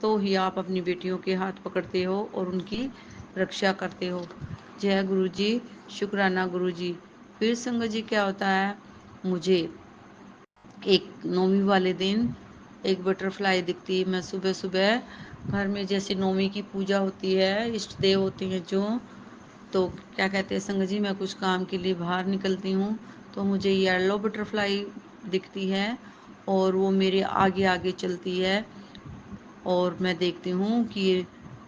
तो ही आप अपनी बेटियों के हाथ पकड़ते हो और उनकी रक्षा करते हो। जय गुरु जी, शुक्राना गुरु जी। फिर संगत जी क्या होता है, मुझे एक नौवीं वाले दिन एक बटरफ्लाई दिखती है। मैं सुबह सुबह घर में जैसे नौवीं की पूजा होती है, इष्ट देव होती हैं जो, तो क्या कहते हैं संगत जी, मैं कुछ काम के लिए बाहर निकलती हूँ, तो मुझे येलो बटरफ्लाई दिखती है और वो मेरे आगे आगे चलती है, और मैं देखती हूँ कि ये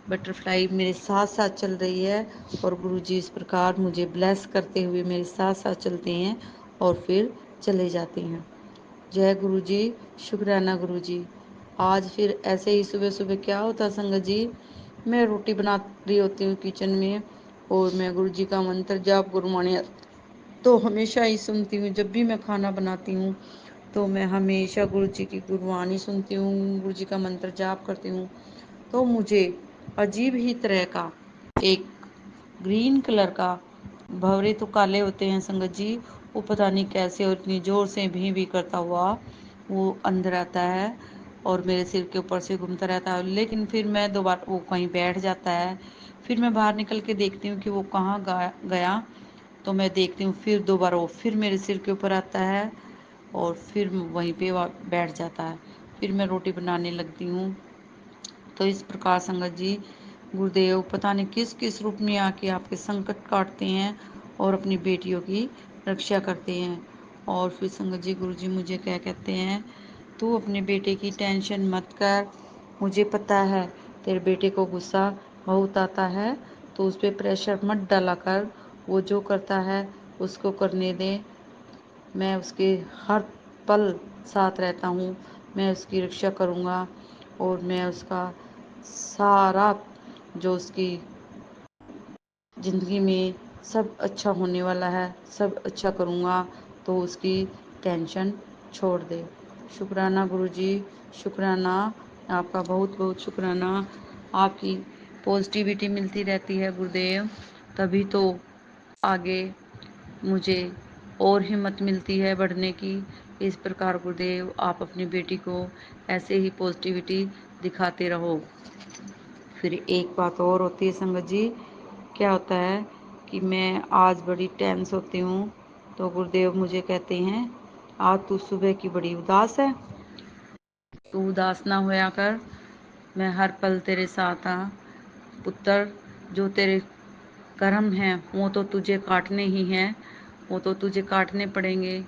बटरफ्लाई मेरे साथ साथ चल रही है, और गुरुजी इस प्रकार मुझे ब्लेस करते हुए मेरे साथ साथ चलते हैं और फिर चले जाते हैं। जय गुरु जी, शुक्राना गुरु जी। आज फिर ऐसे ही सुबह सुबह क्या होता संगत जी, मैं रोटी बना रही होती हूँ किचन में, और मैं गुरु जी का मंत्र जाप गुरुवाणी तो हमेशा ही सुनती हूँ। जब भी मैं खाना बनाती हूँ तो मैं हमेशा गुरु जी की गुरबानी सुनती हूँ, गुरु जी का मंत्र जाप करती हूँ, तो मुझे अजीब ही तरह का एक ग्रीन कलर का, भंवरे तो काले होते हैं संगत जी, वो पता नहीं कैसे और इतनी जोर से भी करता हुआ वो अंदर आता है और मेरे सिर के ऊपर से घूमता रहता है, लेकिन फिर मैं दोबारा वो कहीं बैठ जाता है, फिर मैं बाहर निकल के देखती हूँ कि वो कहाँ गया, तो मैं देखती हूँ फिर दोबारा वो फिर मेरे सिर के ऊपर आता है और फिर वहीं पे बैठ जाता है, फिर मैं रोटी बनाने लगती हूँ। तो इस प्रकार संगत जी, गुरुदेव पता नहीं किस किस रूप में आके आपके संकट काटते हैं और अपनी बेटियों की रक्षा करते हैं। और फिर संगत जी, गुरु जी मुझे क्या कहते हैं, तू अपने बेटे की टेंशन मत कर, मुझे पता है तेरे बेटे को गुस्सा बहुत आता है, तो उस पर प्रेशर मत डाला कर, वो जो करता है उसको करने दे, मैं उसके हर पल साथ रहता हूँ, मैं उसकी रक्षा करूँगा, और मैं उसका सारा जो उसकी ज़िंदगी में सब अच्छा होने वाला है सब अच्छा करूँगा, तो उसकी टेंशन छोड़ दे। शुक्राना गुरुजी, शुक्राना, आपका बहुत बहुत शुक्राना, आपकी पॉजिटिविटी मिलती रहती है गुरुदेव, तभी तो आगे मुझे और हिम्मत मिलती है बढ़ने की। इस प्रकार गुरुदेव आप अपनी बेटी को ऐसे ही पॉजिटिविटी दिखाते रहो। फिर एक बात और होती है संगत जी, क्या होता है कि मैं आज बड़ी टेंस होती हूँ, तो गुरुदेव मुझे कहते हैं आज तू सुबह की बड़ी उदास है, तू उदास ना होया कर, मैं हर पल तेरे साथ हाँ पुत्र, जो तेरे कर्म हैं वो तो तुझे काटने ही हैं, वो तो तुझे काटने पड़ेंगे।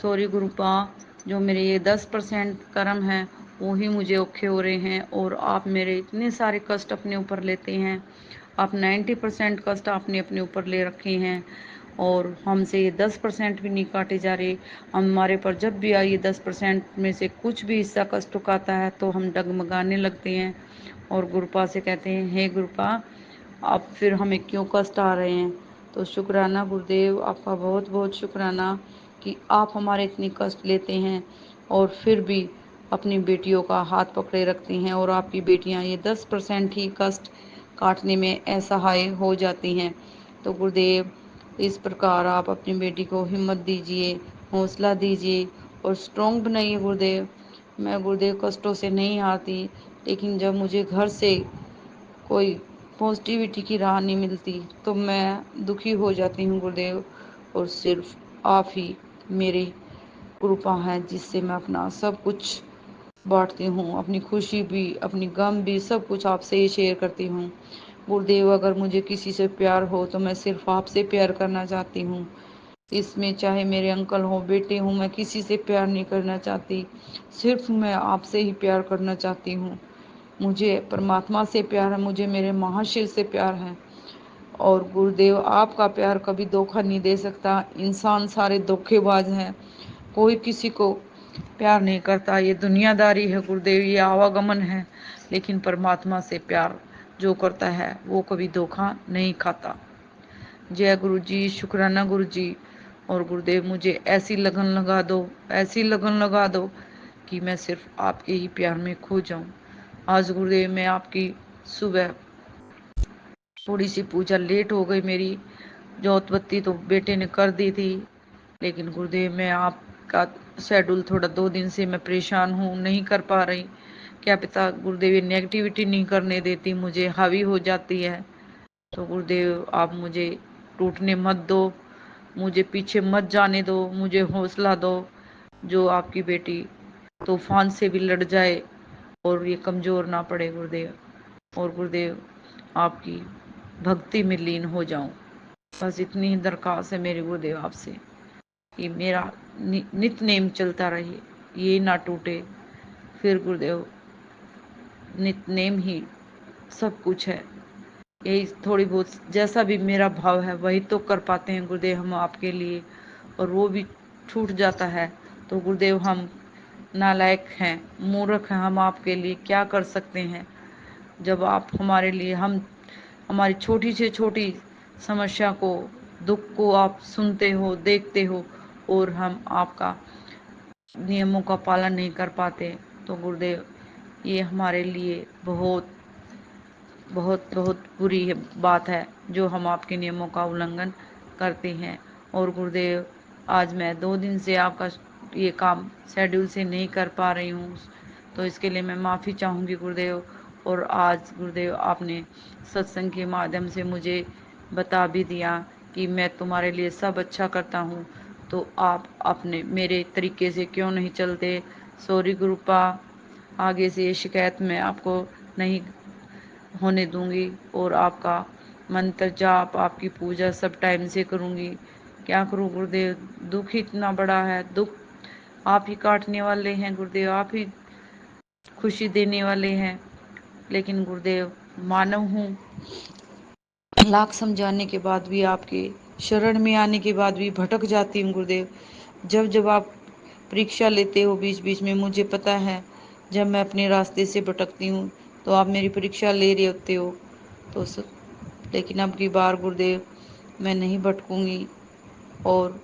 सॉरी गुरुपा, जो मेरे ये 10% कर्म हैं वो ही मुझे औखे हो रहे हैं, और आप मेरे इतने सारे कष्ट अपने ऊपर लेते हैं, आप 90% कष्ट आपने अपने ऊपर ले रखे हैं, और हमसे ये 10% भी नहीं काटे जा रहे। हमारे पर जब भी ये 10% में से कुछ भी हिस्सा कष्ट आता है तो हम डगमगाने लगते हैं, और गुरुपा से कहते हैं हे गुरुपा अब फिर हमें क्यों कष्ट आ रहे हैं। तो शुक्राना गुरुदेव, आपका बहुत बहुत शुक्राना कि आप हमारे इतनी कष्ट लेते हैं और फिर भी अपनी बेटियों का हाथ पकड़े रखती हैं, और आपकी बेटियां ये 10% ही कष्ट काटने में असहाय हो जाती हैं। तो गुरुदेव इस प्रकार आप अपनी बेटी को हिम्मत दीजिए, हौसला दीजिए और स्ट्रॉन्ग बनाइए गुरुदेव। मैं गुरुदेव कष्टों से नहीं हारती, लेकिन जब मुझे घर से कोई पॉजिटिविटी की राह नहीं मिलती तो मैं दुखी हो जाती हूँ गुरुदेव, और सिर्फ आप ही मेरी कृपा है जिससे मैं अपना सब कुछ बांटती हूँ, अपनी खुशी भी अपनी गम भी सब कुछ आपसे ही शेयर करती हूँ। गुरुदेव अगर मुझे किसी से प्यार हो तो मैं सिर्फ आपसे प्यार करना चाहती हूँ, इसमें चाहे मेरे अंकल हो बेटे हूँ, मैं किसी से प्यार नहीं करना चाहती, सिर्फ मैं आपसे ही प्यार करना चाहती हूँ। मुझे परमात्मा से प्यार है, मुझे मेरे महाशिव से प्यार है, और गुरुदेव आपका प्यार कभी धोखा नहीं दे सकता। इंसान सारे धोखेबाज हैं, कोई किसी को प्यार नहीं करता, ये दुनियादारी है गुरुदेव, ये आवागमन है, लेकिन परमात्मा से प्यार जो करता है वो कभी धोखा नहीं खाता। जय गुरु जी, शुक्राना गुरु जी। और गुरुदेव मुझे ऐसी लगन लगा दो, ऐसी लगन लगा दो कि मैं सिर्फ आपके ही प्यार में खो जाऊं। आज गुरुदेव मैं आपकी सुबह थोड़ी सी पूजा लेट हो गई मेरी, जोत बत्ती तो बेटे ने कर दी थी, लेकिन गुरुदेव मैं आपका शेड्यूल थोड़ा 2 दिन से मैं परेशान हूँ, नहीं कर पा रही। क्या पता गुरुदेव ये नेगेटिविटी नहीं करने देती, मुझे हावी हो जाती है। तो गुरुदेव आप मुझे टूटने मत दो, मुझे पीछे मत जाने दो, मुझे हौसला दो। जो आपकी बेटी तूफान से भी लड़ जाए और ये कमजोर ना पड़े गुरुदेव। और गुरुदेव आपकी भक्ति में लीन हो जाऊं, बस इतनी ही दरखास्त है मेरे गुरुदेव आपसे कि मेरा नित नेम चलता रहे, ये ना टूटे। फिर गुरुदेव नित नेम ही सब कुछ है, यही थोड़ी बहुत जैसा भी मेरा भाव है वही तो कर पाते हैं गुरुदेव हम आपके लिए, और वो भी छूट जाता है तो गुरुदेव हम नालायक हैं, मूर्ख हैं, हम आपके लिए क्या कर सकते हैं। जब आप हमारे लिए हम हमारी छोटी से छोटी समस्या को, दुख को आप सुनते हो, देखते हो, और हम आपका नियमों का पालन नहीं कर पाते, तो गुरुदेव ये हमारे लिए बहुत बहुत बहुत बुरी बात है जो हम आपके नियमों का उल्लंघन करते हैं। और गुरुदेव आज मैं 2 दिन से आपका ये काम शेड्यूल से नहीं कर पा रही हूँ, तो इसके लिए मैं माफ़ी चाहूँगी गुरुदेव। और आज गुरुदेव आपने सत्संग के माध्यम से मुझे बता भी दिया कि मैं तुम्हारे लिए सब अच्छा करता हूँ, तो आप अपने मेरे तरीके से क्यों नहीं चलते। सॉरी गुरुपा, आगे से ये शिकायत मैं आपको नहीं होने दूंगी, और आपका मंत्र जाप, आपकी पूजा सब टाइम से करूंगी। क्या करूं गुरुदेव, दुख ही इतना बड़ा है, दुख आप ही काटने वाले हैं गुरुदेव, आप ही खुशी देने वाले हैं। लेकिन गुरुदेव मानव हूँ, लाख समझाने के बाद भी, आपके शरण में आने के बाद भी भटक जाती हूँ गुरुदेव। जब जब आप परीक्षा लेते हो बीच बीच में, मुझे पता है जब मैं अपने रास्ते से भटकती हूँ तो आप मेरी परीक्षा ले रहे होते हो। तो लेकिन अब की बार गुरुदेव मैं नहीं भटकूंगी और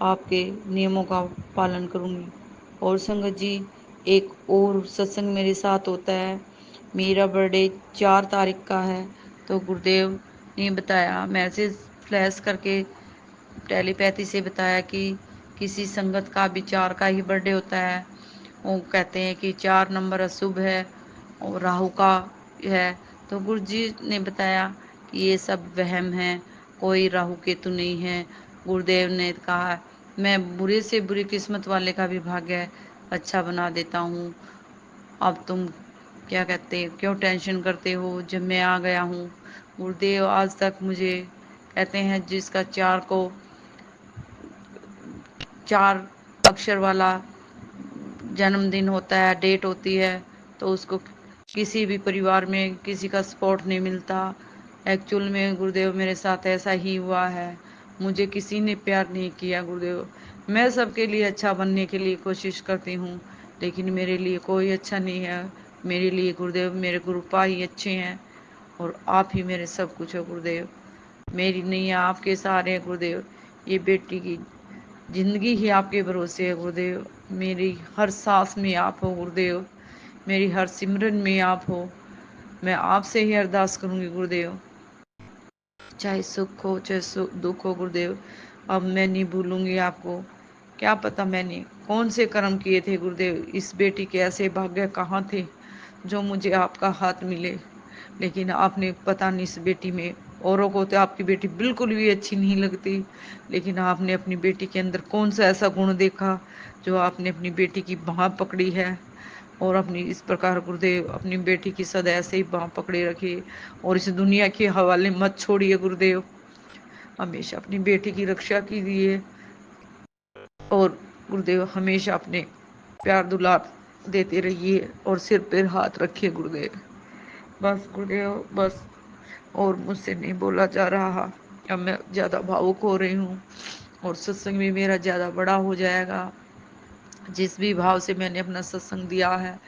आपके नियमों का पालन करूंगी। और संगत जी, एक और सत्संग मेरे साथ होता है, मेरा बर्थडे 4 तारीख का है। तो गुरुदेव ने बताया, मैसेज फ्लैश करके टेलीपैथी से बताया कि किसी संगत का भी 4 का ही बर्थडे होता है। वो कहते हैं कि 4 नंबर अशुभ है और राहु का है। तो गुरु जी ने बताया कि ये सब वहम है, कोई राहु केतु नहीं है। गुरुदेव ने कहा मैं बुरे से बुरी किस्मत वाले का भी भाग्य अच्छा बना देता हूँ। अब तुम क्या कहते क्यों टेंशन करते हो, जब मैं आ गया हूँ। गुरुदेव आज तक मुझे कहते हैं जिसका 4 अक्षर वाला जन्मदिन होता है, डेट होती है, तो उसको किसी भी परिवार में किसी का सपोर्ट नहीं मिलता। एक्चुअल में गुरुदेव मेरे साथ ऐसा ही हुआ है, मुझे किसी ने प्यार नहीं किया गुरुदेव। मैं सबके लिए अच्छा बनने के लिए कोशिश करती हूँ, लेकिन मेरे लिए कोई अच्छा नहीं है। मेरे लिए गुरुदेव मेरे गुरुपा ही अच्छे हैं, और आप ही मेरे सब कुछ हो गुरुदेव। मेरी नैया आपके सहारे है गुरुदेव, ये बेटी की जिंदगी ही आपके भरोसे है गुरुदेव। मेरी हर सांस में आप हो गुरुदेव, मेरी हर सिमरन में आप हो। मैं आपसे ही अरदास करूंगी गुरुदेव, चाहे सुख हो चाहे दुख हो गुरुदेव। अब मैं नहीं भूलूंगी आपको। क्या पता मैंने कौन से कर्म किए थे गुरुदेव, इस बेटी के ऐसे भाग्य कहाँ थे जो मुझे आपका हाथ मिले। लेकिन आपने पता नहीं इस बेटी में, औरों को तो आपकी बेटी बिल्कुल भी अच्छी नहीं लगती, लेकिन आपने अपनी बेटी के अंदर कौन सा ऐसा गुण देखा जो आपने अपनी बेटी की बाह पकड़ी है। और अपनी इस प्रकार गुरुदेव अपनी बेटी की सदा ऐसे ही बाह पकड़े रखिए, और इस दुनिया के हवाले मत छोड़िए गुरुदेव। हमेशा अपनी बेटी की रक्षा कीजिए, और गुरुदेव हमेशा अपने प्यार दुलार देते रहिए और सिर पर हाथ रखिए गुरुदेव। बस गुरुदेव बस, और मुझसे नहीं बोला जा रहा। अब मैं ज़्यादा भावुक हो रही हूँ, और सत्संग भी मेरा ज़्यादा बड़ा हो जाएगा। जिस भी भाव से मैंने अपना सत्संग दिया है,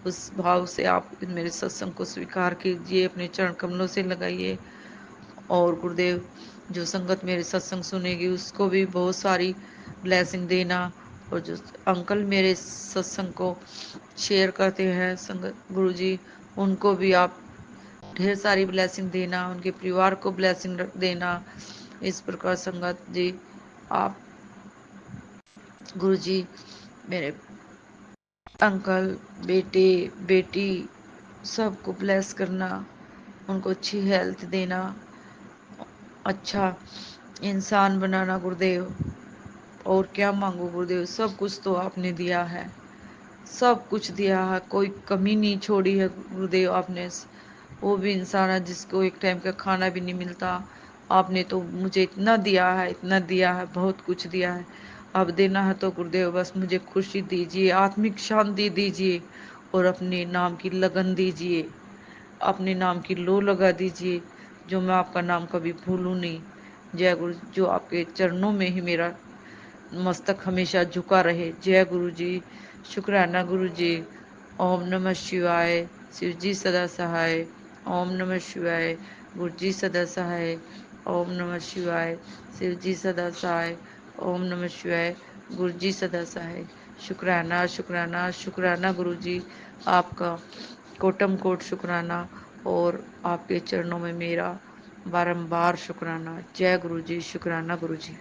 उस भाव से आप मेरे सत्संग को स्वीकार कीजिए, अपने चरण कमलों से लगाइए। और गुरुदेव जो संगत मेरे सत्संग सुनेगी उसको भी बहुत सारी ब्लेसिंग देना, और जो अंकल मेरे सत्संग को शेयर करते हैं संगत गुरुजी, उनको भी आप ढेर सारी ब्लेसिंग देना, उनके परिवार को ब्लेसिंग देना। इस प्रकार संगत जी आप गुरुजी मेरे अंकल, बेटे, बेटी सबको ब्लेस करना, उनको अच्छी हेल्थ देना, अच्छा इंसान बनाना गुरुदेव। और क्या मांगो गुरुदेव, सब कुछ तो आपने दिया है, सब कुछ दिया है, कोई कमी नहीं छोड़ी है गुरुदेव आपने। वो भी इंसान है जिसको एक टाइम का खाना भी नहीं मिलता, आपने तो मुझे इतना दिया है, इतना दिया है, बहुत कुछ दिया है। अब देना है तो गुरुदेव बस मुझे खुशी दीजिए, आत्मिक शांति दीजिए और अपने नाम की लगन दीजिए, अपने नाम की लो लगा दीजिए, जो मैं आपका नाम कभी भूलूं नहीं। जय गुरु, जो आपके चरणों में ही मेरा मस्तक हमेशा झुका रहे। जय गुरु जी, शुक्राना गुरु जी। ओम नमः शिवाय, शिव जी सदा सहाय। ओम नमः शिवाय, गुरु जी सदा सहाय। ओम नमः शिवाय, शिव जी सदा सहाय। ओम नमः शिवाय, गुरु जी सदा सहाय। शुक्राना शुक्राना शुक्राना गुरु जी, आपका कोटम कोट शुक्राना, और आपके चरणों में मेरा बारंबार शुक्राना। जय गुरु जी, शुक्राना गुरु जी।